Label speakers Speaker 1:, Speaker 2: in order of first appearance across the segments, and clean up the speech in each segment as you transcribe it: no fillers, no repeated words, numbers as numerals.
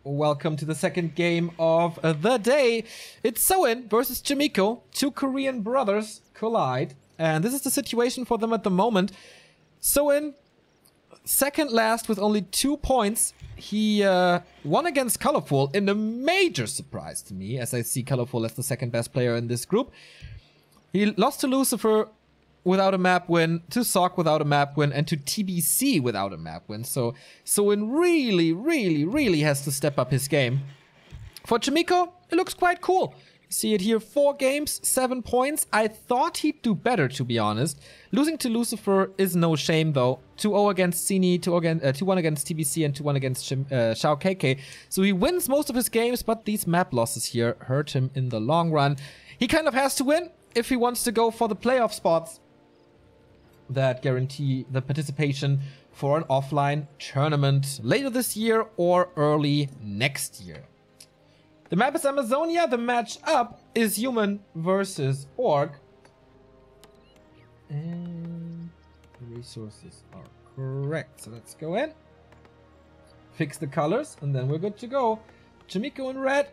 Speaker 1: Welcome to the second game of the day. It's Soin versus Chaemiko. Two Korean brothers collide. And this is the situation for them at the moment. Soin, second last with only 2 points. He won against Colorful in a major surprise to me, as I see Colorful as the second best player in this group. He lost to Lucifer without a map win, to Sock without a map win, and to TBC without a map win. So Soin really has to step up his game. For Chaemiko, it looks quite cool. See it here, 4 games, 7 points. I thought he'd do better, to be honest. Losing to Lucifer is no shame, though. 2-0 against Cini, 2-1 against TBC, and 2-1 against Xiao KK. So he wins most of his games, but these map losses here hurt him in the long run. He kind of has to win if he wants to go for the playoff spots that guarantee the participation for an offline tournament later this year or early next year. The map is Amazonia. The match-up is human versus orc. And the resources are correct. So let's go in. Fix the colors, and then we're good to go. Chaemiko in red,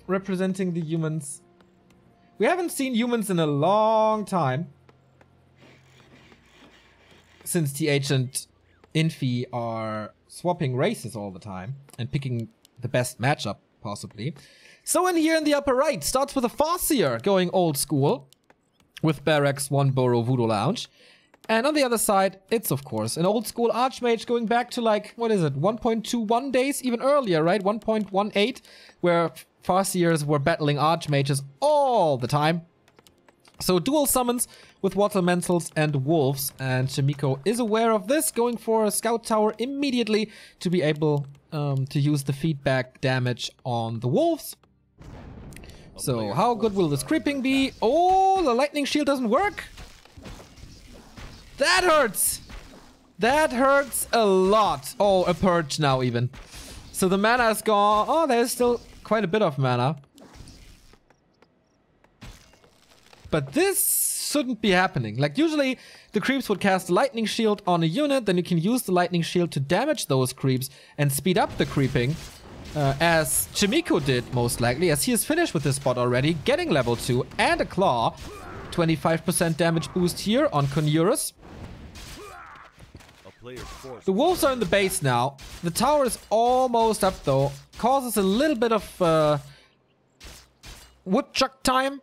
Speaker 1: representing the humans. We haven't seen humans in a long time, since TH and Infi are swapping races all the time and picking the best matchup, possibly. So in here in the upper right, starts with a Farseer going old school with Barracks, 1 Burrow, Voodoo Lounge. And on the other side, it's of course an old school Archmage going back to like, what is it, 1.21 days, even earlier, right? 1.18, where Farseers were battling Archmages all the time. So dual summons with Watermentals and Wolves, and Chaemiko is aware of this, going for a Scout Tower immediately to be able to use the feedback damage on the Wolves. So how good will this creeping be? Oh, the lightning shield doesn't work. That hurts. That hurts a lot. Oh, a purge now even. So the mana is gone. Oh, there's still quite a bit of mana. But this shouldn't be happening. Like, usually the creeps would cast a lightning shield on a unit, then you can use the lightning shield to damage those creeps and speed up the creeping, as Chaemiko did, most likely, as he is finished with this spot already, getting level 2 and a claw. 25% damage boost here on Conurus. The wolves are in the base now. The tower is almost up, though. Causes a little bit of woodchuck time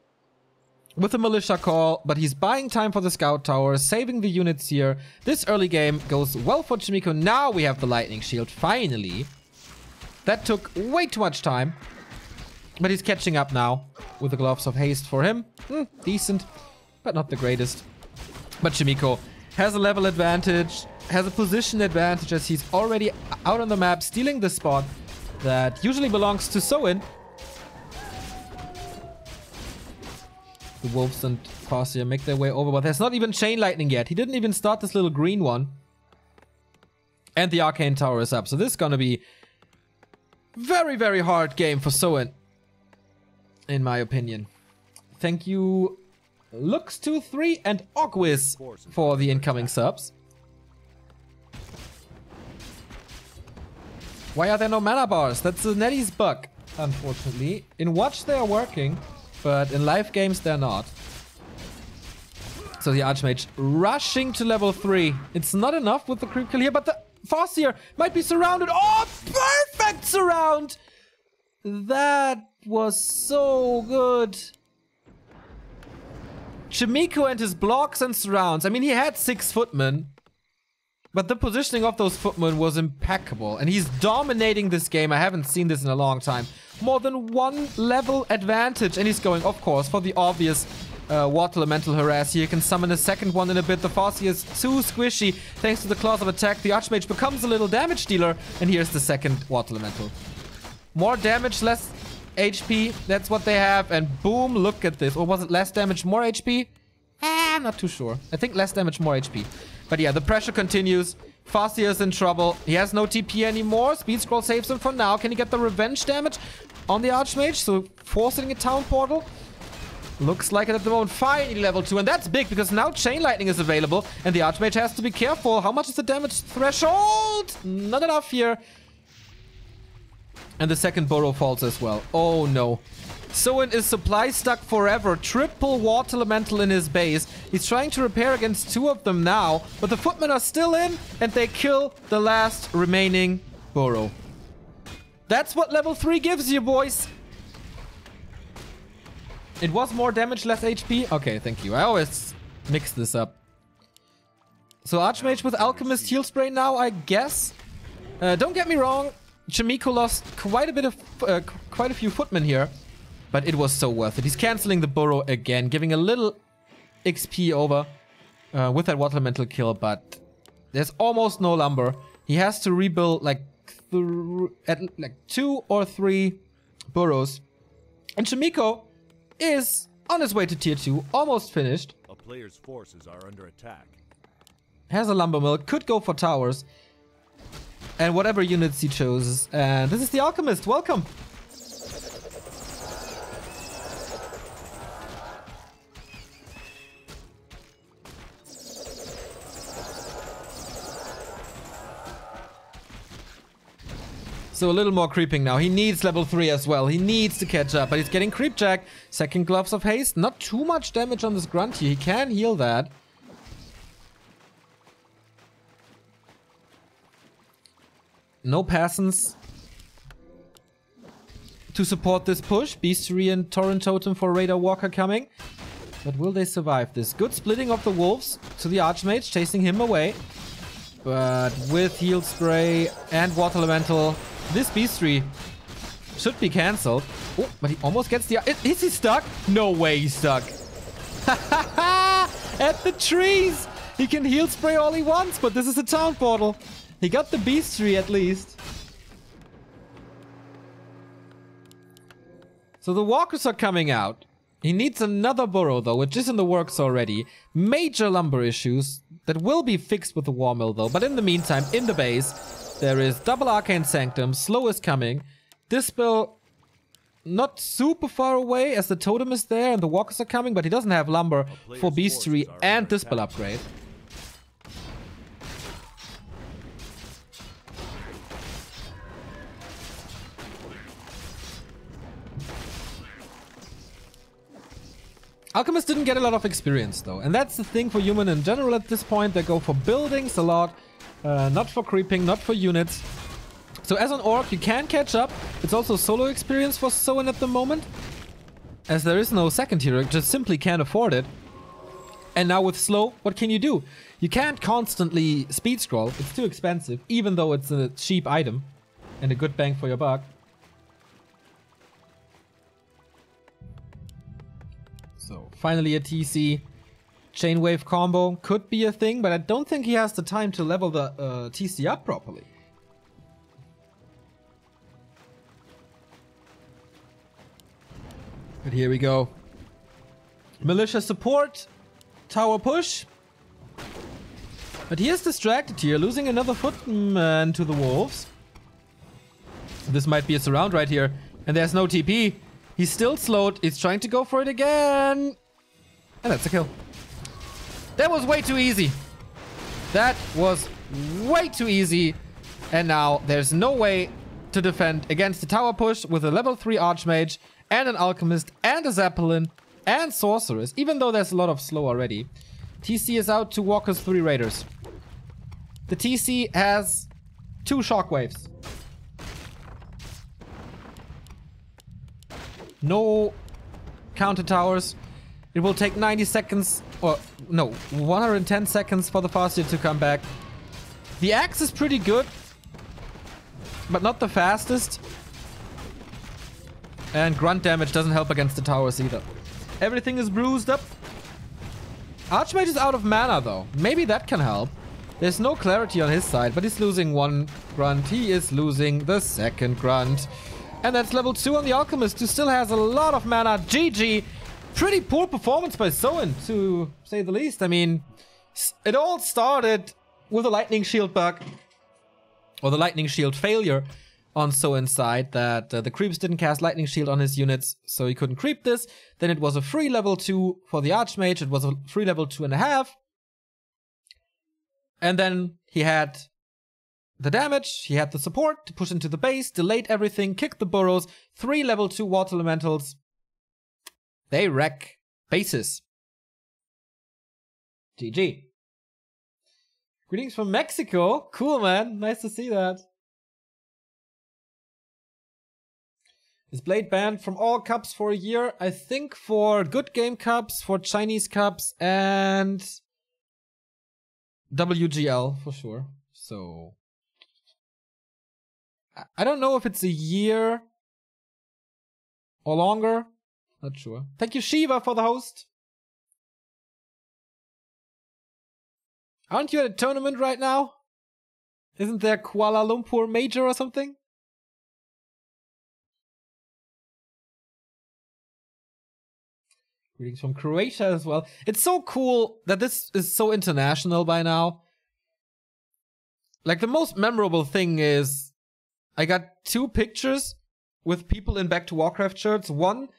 Speaker 1: with a militia call, but he's buying time for the scout tower, saving the units here. This early game goes well for Chaemiko. Now we have the lightning shield, finally. That took way too much time, but he's catching up now with the gloves of haste for him. Decent, but not the greatest. But Chaemiko has a level advantage, has a position advantage, as he's already out on the map, stealing the spot that usually belongs to Soin. The Wolves and Farseer make their way over, but there's not even Chain Lightning yet. He didn't even start this little green one. And the Arcane Tower is up. So this is gonna be very hard game for Soin, in my opinion. Thank you, Lux23 and Ogwiz for the incoming subs. Why are there no mana bars? That's a Nettie's bug, unfortunately. In Watch they are working, but in live games they're not. So the Archmage rushing to level 3. It's not enough with the creep kill here, but the Farseer might be surrounded. Oh, perfect surround! That was so good. Chaemiko and his blocks and surrounds. I mean, he had 6 footmen, but the positioning of those footmen was impeccable. And he's dominating this game. I haven't seen this in a long time. More than 1 level advantage. And he's going, of course, for the obvious Water Elemental harass here. He can summon a second one in a bit. The Farseer is too squishy. Thanks to the claws of attack, the Archmage becomes a little damage dealer. And here's the second Water Elemental. More damage, less HP. That's what they have. And boom, look at this. Or was it less damage, more HP? I'm not too sure. I think less damage, more HP. But yeah, the pressure continues. Farseer is in trouble. He has no TP anymore. Speed Scroll saves him for now. Can he get the revenge damage on the Archmage? So forcing a town portal. Looks like it at the moment. Finally level 2. And that's big because now Chain Lightning is available. And the Archmage has to be careful. How much is the damage threshold? Not enough here. And the second burrow falls as well. Oh no. Soin is supply stuck forever. Triple water elemental in his base. He's trying to repair against 2 of them now. But the footmen are still in. And they kill the last remaining burrow. That's what level 3 gives you, boys. It was more damage, less HP. Okay, thank you. I always mix this up. So Archmage with Alchemist heal spray now, I guess. Don't get me wrong. Chaemiko lost quite a few footmen here. But it was so worth it. He's canceling the burrow again, giving a little XP over with that water elemental kill, but there's almost no lumber. He has to rebuild like 2 or 3 burrows. And Chaemiko is on his way to tier 2, almost finished.
Speaker 2: A player's forces are under attack.
Speaker 1: Has a lumber mill, could go for towers. And whatever units he chooses. And this is the Alchemist, welcome! So a little more creeping now. He needs level 3 as well. He needs to catch up, but he's getting creep jack. Second gloves of haste. Not too much damage on this grunt here. He can heal that. No peasants to support this push. Beastery and Torrent Totem for Raider Walker coming. But will they survive this? Good splitting of the wolves to the Archmage, chasing him away. But with heal spray and water elemental, this beastry should be cancelled. Oh, but he almost gets the... Is he stuck? No way he's stuck. At the trees! He can heal spray all he wants, but this is a town portal. He got the beastry at least. So the walkers are coming out. He needs another burrow though, which is in the works already. Major lumber issues that will be fixed with the war mill though. But in the meantime, in the base, there is double Arcane Sanctum. Slow is coming. Dispel not super far away as the totem is there and the walkers are coming, but he doesn't have lumber for beastry and Dispel upgrade. Alchemists didn't get a lot of experience though, and that's the thing for human in general at this point. They go for buildings a lot, not for creeping, not for units. So as an orc, you can catch up. It's also solo experience for Soin at the moment, as there is no second hero, just simply can't afford it. And now with slow, what can you do? You can't constantly speed scroll, it's too expensive, even though it's a cheap item and a good bang for your buck. So finally a TC. Chainwave combo could be a thing, but I don't think he has the time to level the TC up properly. But here we go. Militia support. Tower push. But he is distracted here, losing another footman to the wolves. This might be a surround right here. And there's no TP. He's still slowed. He's trying to go for it again. And that's a kill. That was way too easy. That was way too easy. And now there's no way to defend against the tower push with a level 3 Archmage and an Alchemist and a Zeppelin and Sorceress, even though there's a lot of slow already. TC is out, 2 Walkers, 3 Raiders. The TC has 2 Shockwaves. No counter towers. It will take 90 seconds, or no, 110 seconds for the Farseer to come back. The axe is pretty good, but not the fastest. And grunt damage doesn't help against the towers either. Everything is bruised up. Archmage is out of mana though. Maybe that can help. There's no clarity on his side, but he's losing 1 grunt. He is losing the second grunt. And that's level 2 on the Alchemist, who still has a lot of mana. GG. Pretty poor performance by Soin, to say the least. I mean, it all started with a lightning shield bug. Or the lightning shield failure on Soin's side, that the creeps didn't cast lightning shield on his units, so he couldn't creep this. Then it was a free level 2 for the Archmage. It was a free level 2.5. And then he had the damage, he had the support to push into the base, delayed everything, kicked the burrows, 3 level 2 water elementals. They wreck bases. GG. Greetings from Mexico. Cool, man. Nice to see that. Is Blade banned from all cups for a year? I think for Good Game Cups, for Chinese Cups, and WGL for sure. So I don't know if it's a year or longer. Not sure. Thank you, Shiva, for the host. Aren't you at a tournament right now? Isn't there Kuala Lumpur Major or something? Greetings from Croatia as well. It's so cool that this is so international by now. Like, the most memorable thing is I got 2 pictures with people in Back to Warcraft shirts. One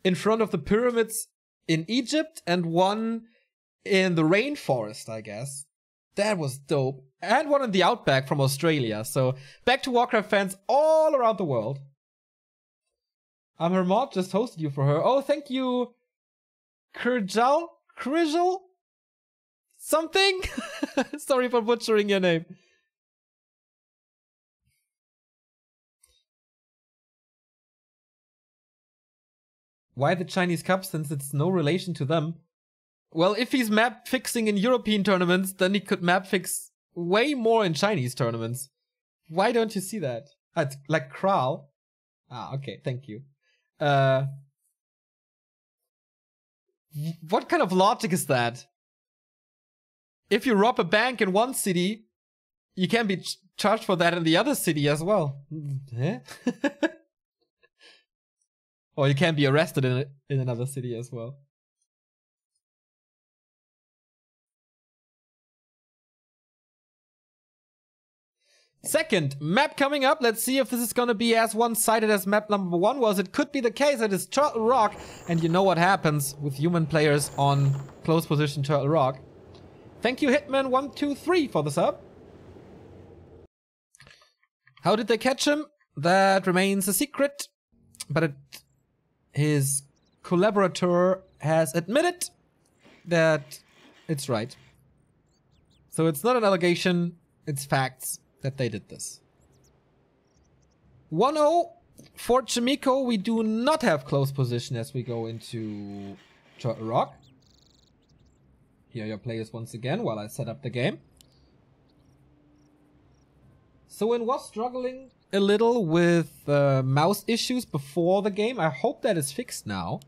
Speaker 1: in front of the pyramids in Egypt and one in the rainforest, I guess. That was dope. And one in the Outback from Australia. So, Back to Warcraft fans all around the world. I'm her mod, just hosted you for her. Oh, thank you, Kurjal? Something? Sorry for butchering your name. Why the Chinese Cup, since it's no relation to them? Well, if he's map fixing in European tournaments, then he could map fix way more in Chinese tournaments. Why don't you see that? It's like Kral. Ah, okay, thank you. What kind of logic is that? If you rob a bank in one city, you can be charged for that in the other city as well. Eh? Or you can be arrested in another city as well. Second map coming up. Let's see if this is gonna be as one-sided as map number 1 was. It could be the case. It is Turtle Rock, and you know what happens with human players on close position Turtle Rock. Thank you, Hitman123, for the sub. How did they catch him? That remains a secret, but his collaborator has admitted that it's right. So it's not an allegation, it's facts that they did this. 1-0 for Chaemiko. We do not have close position as we go into Turtle Rock. Here are your players once again while I set up the game. Soen was struggling a little with mouse issues before the game. I hope that is fixed now.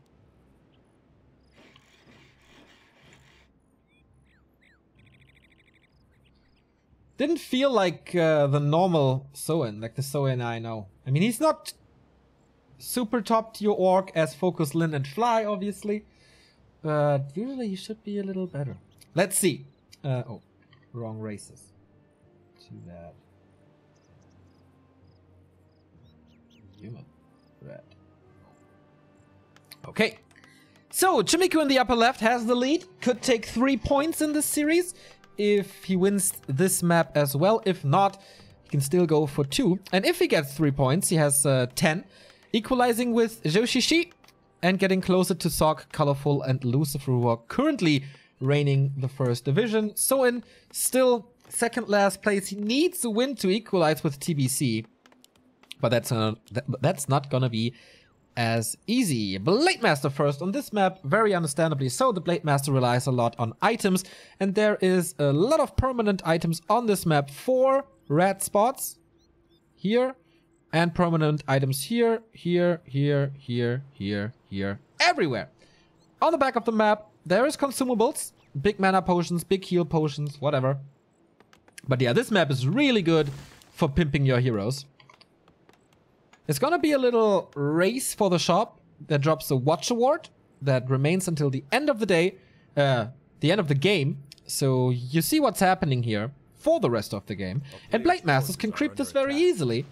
Speaker 1: Didn't feel like the normal Soen, like the Soen I know. I mean, he's not super top tier orc as Focus, Lin, and Fly, obviously. But usually he should be a little better. Let's see. Oh, wrong races. Too bad. Human. Red. Okay. So, Chaemiko in the upper left has the lead. Could take 3 points in this series if he wins this map as well. If not, he can still go for 2. And if he gets 3 points, he has 10. Equalizing with Zhoushishi and getting closer to Sok, Colorful, and Lucifer, who are currently reigning the first division. Soen still second last place. He needs to win to equalize with TBC. But that's not gonna be as easy. Blade Master first on this map, very understandably so. The Blade Master relies a lot on items, and there is a lot of permanent items on this map. 4 red spots here, and permanent items here, here, here, here, here, here, everywhere. On the back of the map, there is consumables, big mana potions, big heal potions, whatever. But yeah, this map is really good for pimping your heroes. It's gonna be a little race for the shop that drops a watch award that remains until the end of the day, the end of the game. So you see what's happening here for the rest of the game. And Blade Masters can creep this very easily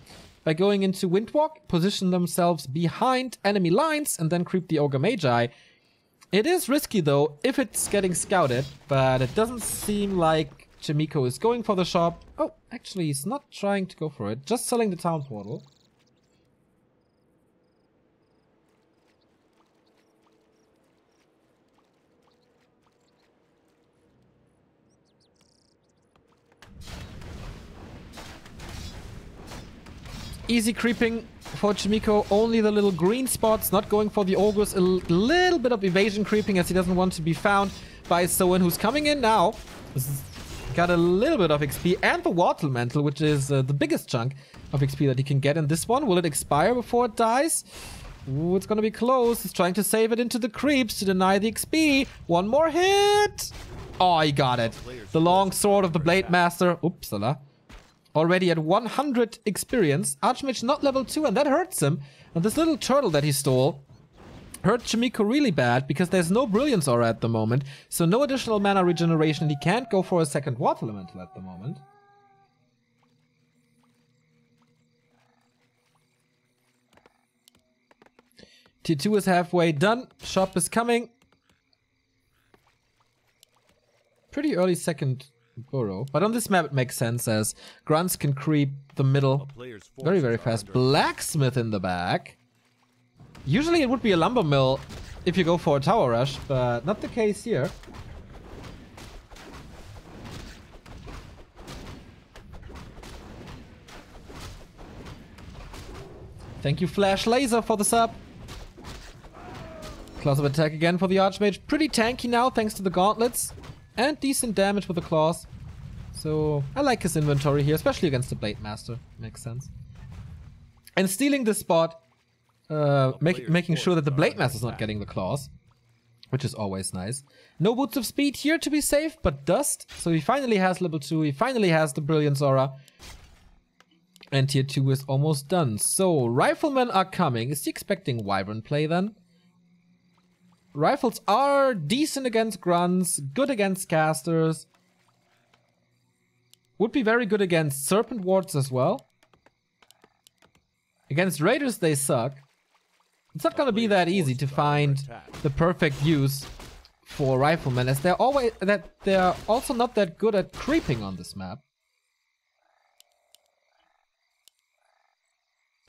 Speaker 1: by going into Windwalk, position themselves behind enemy lines, and then creep the Ogre Magi. It is risky though if it's getting scouted, but it doesn't seem like Chaemiko is going for the shop. Oh, actually, he's not trying to go for it. Just selling the town portal. Easy creeping for Chaemiko, only the little green spots, not going for the ogres. A little bit of evasion creeping as he doesn't want to be found by Soen, who's coming in now. Got a little bit of XP and the Water Mantle, which is the biggest chunk of XP that he can get in this one. Will it expire before it dies? Ooh, it's gonna be close. He's trying to save it into the creeps to deny the XP. One more hit! Oh, he got it. The long sword of the Blade Master. Oopsala. Already at 100 experience. Archmage not level 2, and that hurts him. And this little turtle that he stole hurt Chaemiko really bad because there's no Brilliance Aura at the moment. So no additional mana regeneration. He can't go for a second Water Elemental at the moment. Tier 2 is halfway done. Shop is coming. Pretty early second burrow. But on this map it makes sense as grunts can creep the middle very, very fast. Blacksmith in the back. Usually it would be a lumber mill if you go for a tower rush, but not the case here. Thank you, Flash Laser, for the sub. Claws of attack again for the Archmage. Pretty tanky now thanks to the gauntlets. And decent damage with the claws. So I like his inventory here, especially against the Blade Master. Makes sense. And stealing this spot, making sure that the Blade Master is not getting the claws, which is always nice. No Boots of Speed here to be safe, but Dust. So he finally has level 2, he finally has the Brilliance Aura. And tier 2 is almost done. So Riflemen are coming. Is he expecting Wyvern play then? Rifles are decent against grunts, good against casters. Would be very good against Serpent Wards as well. Against Raiders they suck. It's not gonna be that easy to find the perfect use for Riflemen, as they're also not that good at creeping on this map.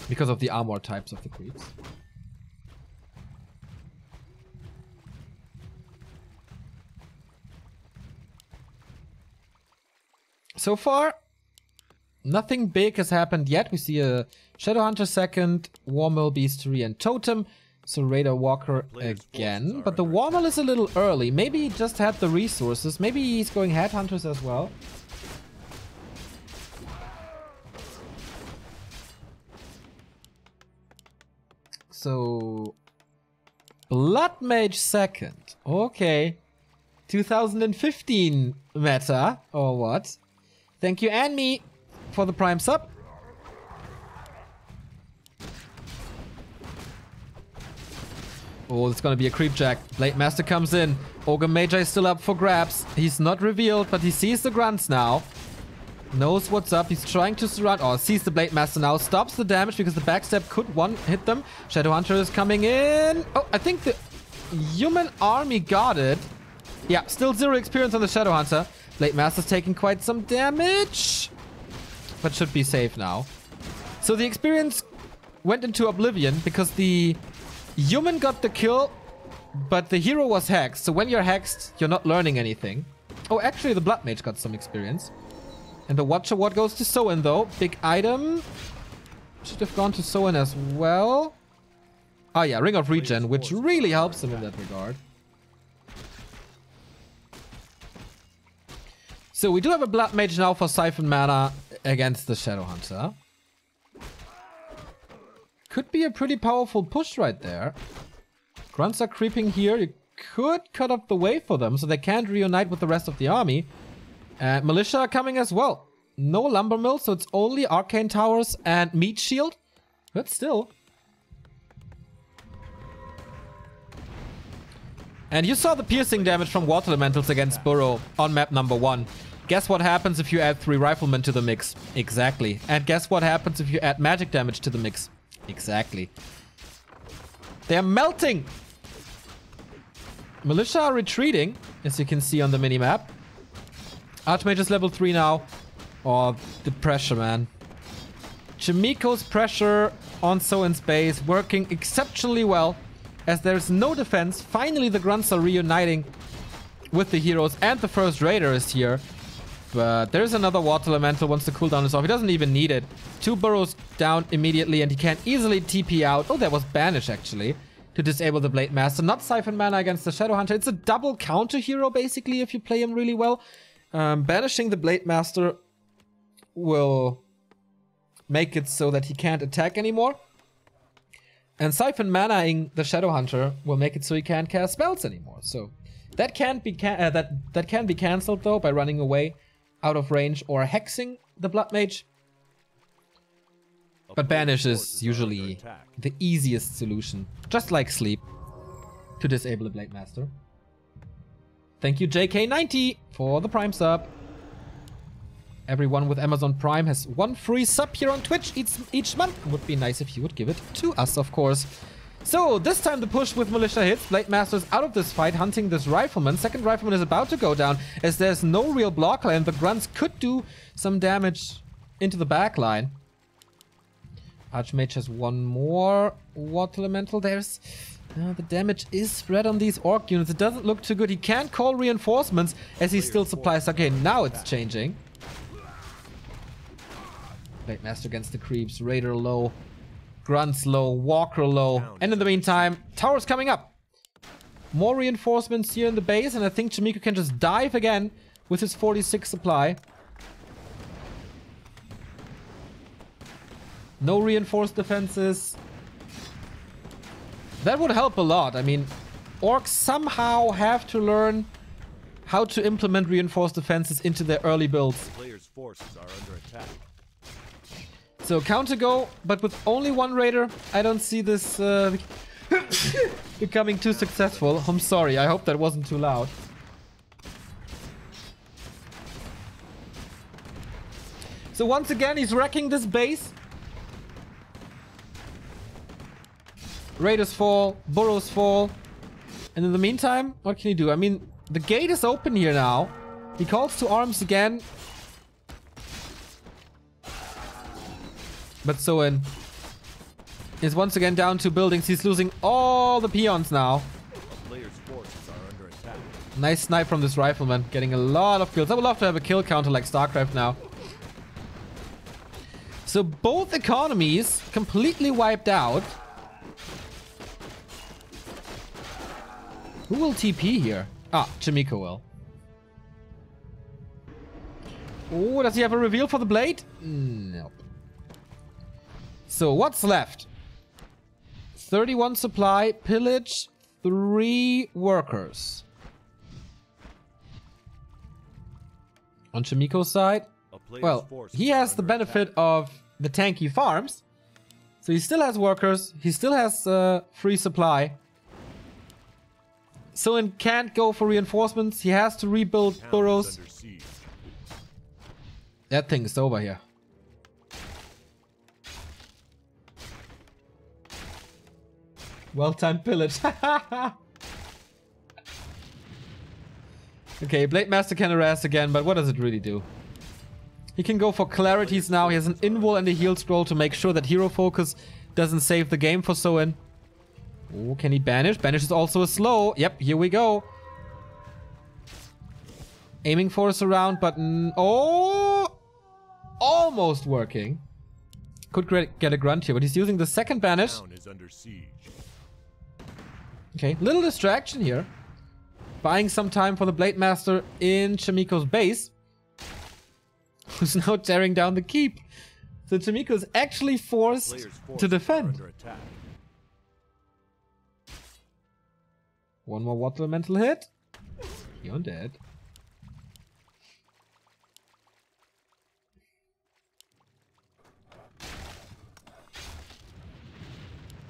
Speaker 1: Because of the armor types of the creeps. So far, nothing big has happened yet. We see a Shadowhunter second, Warmill, Beastery, and Totem. So Raider Walker again. But the Warmill is a little early. Maybe he just had the resources. Maybe he's going Headhunters as well. So Blood Mage second. Okay. 2015 meta, or what? Thank you, and me, for the Prime sub. Oh, it's gonna be a creep jack. Blade Master comes in. Ogre Magi is still up for grabs. He's not revealed, but he sees the grunts now. Knows what's up. He's trying to surround. Oh, sees the Blade Master now. Stops the damage because the backstab could hit them. Shadowhunter is coming in. Oh, I think the human army got it. Yeah, still 0 experience on the Shadowhunter. Blade Master's taking quite some damage, but should be safe now. So the experience went into oblivion because the human got the kill, but the hero was hexed. So when you're hexed, you're not learning anything. Oh, actually the Blood Mage got some experience. And the Watcher Ward goes to Soen though. Big item. Should have gone to Soen as well. Oh yeah, Ring of Regen, which really helps him in that regard. So we do have a Blood Mage now for Siphon Mana against the Shadowhunter. Could be a pretty powerful push right there. Grunts are creeping here. You could cut up the way for them so they can't reunite with the rest of the army. And Militia are coming as well. No Lumber Mill, so it's only Arcane Towers and Meat Shield. But still. And you saw the piercing damage from Water Elementals against Burrow on map number 1. Guess what happens if you add 3 Riflemen to the mix? Exactly. And guess what happens if you add magic damage to the mix? Exactly. They're melting! Militia are retreating, as you can see on the minimap. Archmage is level 3 now. Oh, the pressure, man. Chaemiko's pressure on Soen's base working exceptionally well. As there's no defense, finally the grunts are reuniting with the heroes, and the first raider is here. But there's another water elemental once the cooldown is off. He doesn't even need it. 2 burrows down immediately, and he can easily TP out. Oh, that was banish actually to disable the Blade Master. Not Siphon Mana against the Shadow Hunter. It's a double counter hero basically if you play him really well. Banishing the Blade Master will make it so that he can't attack anymore. And Siphon Mana-ing the Shadow Hunter will make it so he can't cast spells anymore. So that can be that can be cancelled though by running away out of range or hexing the Blood Mage. But banish is usually the easiest solution, just like sleep, to disable the Blade Master. Thank you JK90 for the Prime sub. Everyone with Amazon Prime has 1 free sub here on Twitch each month. Would be nice if you would give it to us, of course. So, this time the push with Militia hits. Blade Master's out of this fight, hunting this Rifleman. Second Rifleman is about to go down, as there's no real block line. The grunts could do some damage into the back line. Archmage has 1 more Water Elemental. There's... the damage is spread on these Orc units. It doesn't look too good. He can't call reinforcements, as he still supplies. Okay, now it's changing. Blade Master against the creeps. Raider low. Grunts low. Walker low. And in the meantime, tower's coming up. More reinforcements here in the base. And I think Chaemiko can just dive again with his 46 supply. No reinforced defenses. That would help a lot. I mean, Orcs somehow have to learn how to implement reinforced defenses into their early builds.
Speaker 2: Players' forces are under attack.
Speaker 1: So counter go, but with only 1 raider, I don't see this becoming too successful. I'm sorry, I hope that wasn't too loud. So once again, he's wrecking this base. Raiders fall, burrows fall. And in the meantime, what can he do? I mean, the gate is open here now. He calls to arms again. But Soen is once again down 2 buildings. He's losing all the peons now.
Speaker 2: A player's forces are under attack.
Speaker 1: Nice snipe from this Rifleman, getting a lot of kills. I would love to have a kill counter like StarCraft now. So both economies completely wiped out. Who will TP here? Ah, Chaemiko will. Oh, does he have a reveal for the blade? Nope. So what's left? 31 supply, pillage, 3 workers. On Chaemiko's side, well, he has the benefit of the tanky farms. So he still has workers, he still has free supply. Soen can't go for reinforcements, he has to rebuild burrows. That thing is over here. Well-timed pillage. Okay, Blade Master can harass again, but what does it really do? He can go for clarities now. He has an invul and a heal scroll to make sure that hero focus doesn't save the game for Soen. Oh, can he banish? Banish is also a slow. Yep, here we go. Aiming for a surround, but oh, almost working. Could get a grunt here, but he's using the second banish. Okay, little distraction here. Buying some time for the Blade Master in Chaemiko's base. Who's now tearing down the keep. So Chaemiko is actually forced to defend. One more water elemental hit. You're dead.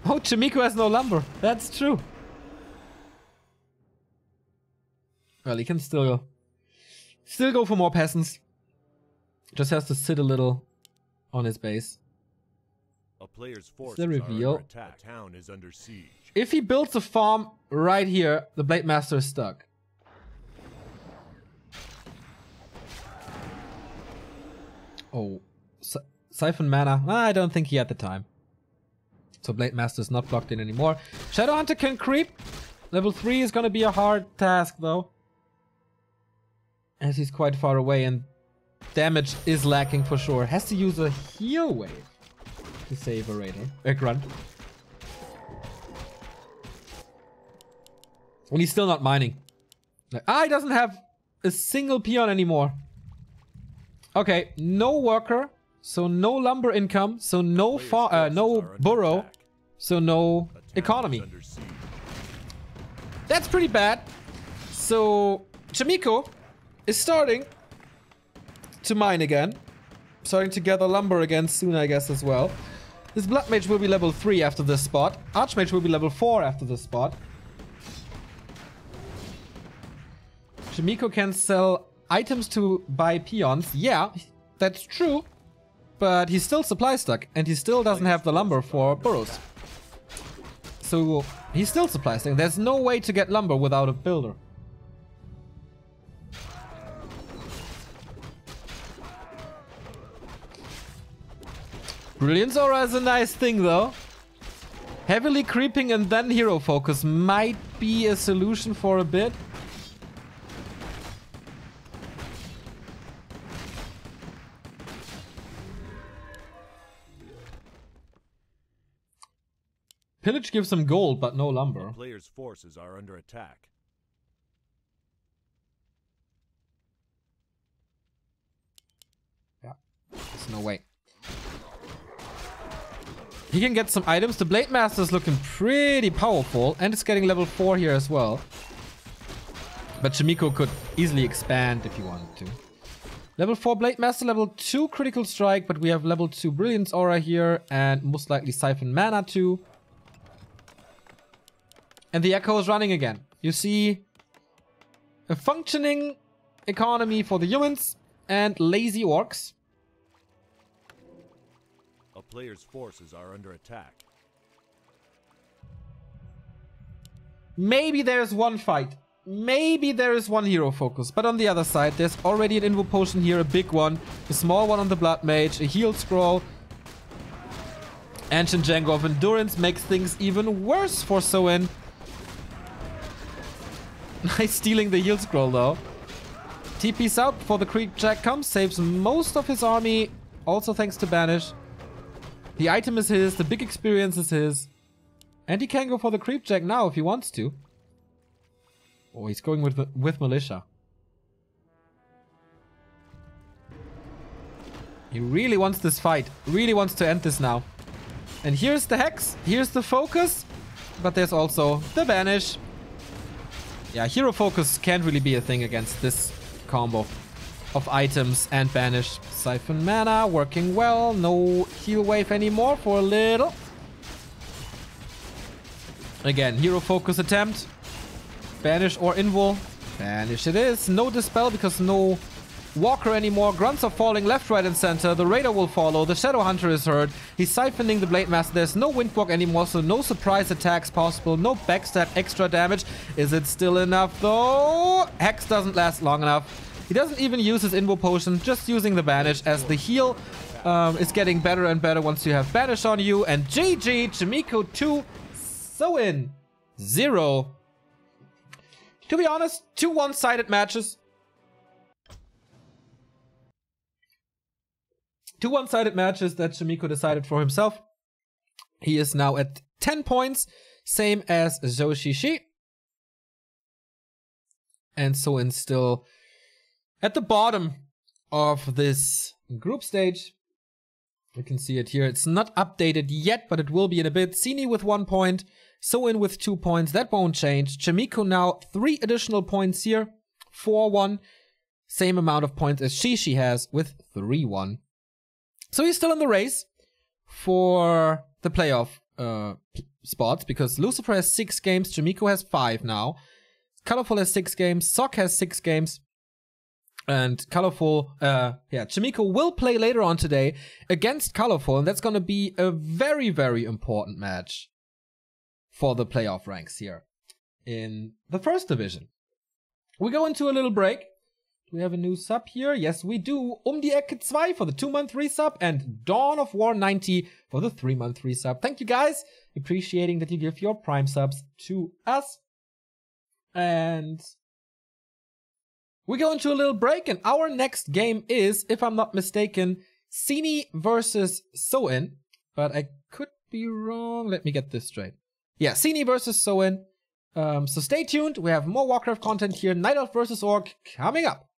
Speaker 1: Oh, Chaemiko has no lumber. That's true. Well, he can still go for more peasants. Just has to sit a little on his base.
Speaker 2: A player's forces
Speaker 1: the reveal.
Speaker 2: Are under attack. The town is under siege.
Speaker 1: If he builds a farm right here, the Blade Master is stuck. Oh, Siphon Mana. I don't think he had the time. So Blade Master is not blocked in anymore. Shadowhunter can creep. Level 3 is gonna be a hard task though, as he's quite far away and damage is lacking for sure. Has to use a heal wave to save a grunt. And he's still not mining. He doesn't have a single peon anymore. Okay, no worker, so no lumber income, so no burrow, so no economy. That's pretty bad. So Chaemiko is starting to mine again. Starting to gather lumber again soon, I guess, as well. This Blood Mage will be level 3 after this spot. Archmage will be level 4 after this spot. Chaemiko can sell items to buy peons. Yeah, that's true. But he's still supply stuck, and he still doesn't have the lumber for burrows. So he's still supply stuck. There's no way to get lumber without a builder. Brilliance Aura is a nice thing though. Heavily creeping and then hero focus might be a solution for a bit. Pillage gives him gold, but no lumber.
Speaker 2: The player's forces are under attack.
Speaker 1: Yeah, there's no way. He can get some items. The Blade Master is looking pretty powerful, and it's getting level 4 here as well. But Chaemiko could easily expand if he wanted to. Level 4 Blade Master, level 2 Critical Strike, but we have level 2 Brilliance Aura here, and most likely Siphon Mana too. And the Echo is running again. You see a functioning economy for the humans and lazy orcs.
Speaker 2: A player's forces are under attack.
Speaker 1: Maybe there's one fight. Maybe there is one hero focus. But on the other side, there's already an Invo Potion here, a big one. A small one on the Blood Mage, a heal scroll. Ancient Django of Endurance makes things even worse for Soin. Nice stealing the heal scroll though. TP's out before the creep jack comes, saves most of his army, also thanks to Banish. The item is his, the big experience is his. And he can go for the creep jack now if he wants to. Oh, he's going with Militia. He really wants this fight, really wants to end this now. And here's the Hex, here's the focus, but there's also the Banish. Yeah, hero focus can't really be a thing against this combo of items and Banish. Siphon Mana working well. No heal wave anymore for a little. Again, hero focus attempt. Banish or Invul. Banish it is. No Dispel because no Walker anymore. Grunts are falling left, right, and center. The Raider will follow. The Shadowhunter is hurt. He's siphoning the Blade Master. There's no Windwalk anymore, so no surprise attacks possible. No backstab extra damage. Is it still enough, though? Hex doesn't last long enough. He doesn't even use his Invo Potion, just using the Banish, as the heal is getting better and better once you have Banish on you. And GG, Chaemiko 2, Soin 0. To be honest, 2 one-sided matches. 2 one-sided matches that Chaemiko decided for himself. He is now at 10 points, same as Zhou Shishi. And Soin still at the bottom of this group stage. You can see it here. It's not updated yet, but it will be in a bit. Sini with 1 point, Soin with 2 points. That won't change. Chaemiko now 3 additional points here. 4-1. Same amount of points as Shishi has with 3-1. So he's still in the race for the playoff spots, because Lucifer has 6 games, Chaemiko has 5 now. Colorful has 6 games, Sok has 6 games. And Colorful, Chaemiko will play later on today against Colorful, and that's going to be a very, very important match for the playoff ranks here in the first division. We go into a little break. we have a new sub here? Yes, we do. Die Ecke 2 for the 2-month resub and Dawn of War 90 for the 3-month resub. Thank you guys. Appreciating that you give your Prime subs to us. And we go into a little break, and our next game is, if I'm not mistaken, Sini versus Soin. But I could be wrong. Let me get this straight. Yeah, Sini versus Soin. So stay tuned. We have more Warcraft content here. Night Elf versus Orc coming up.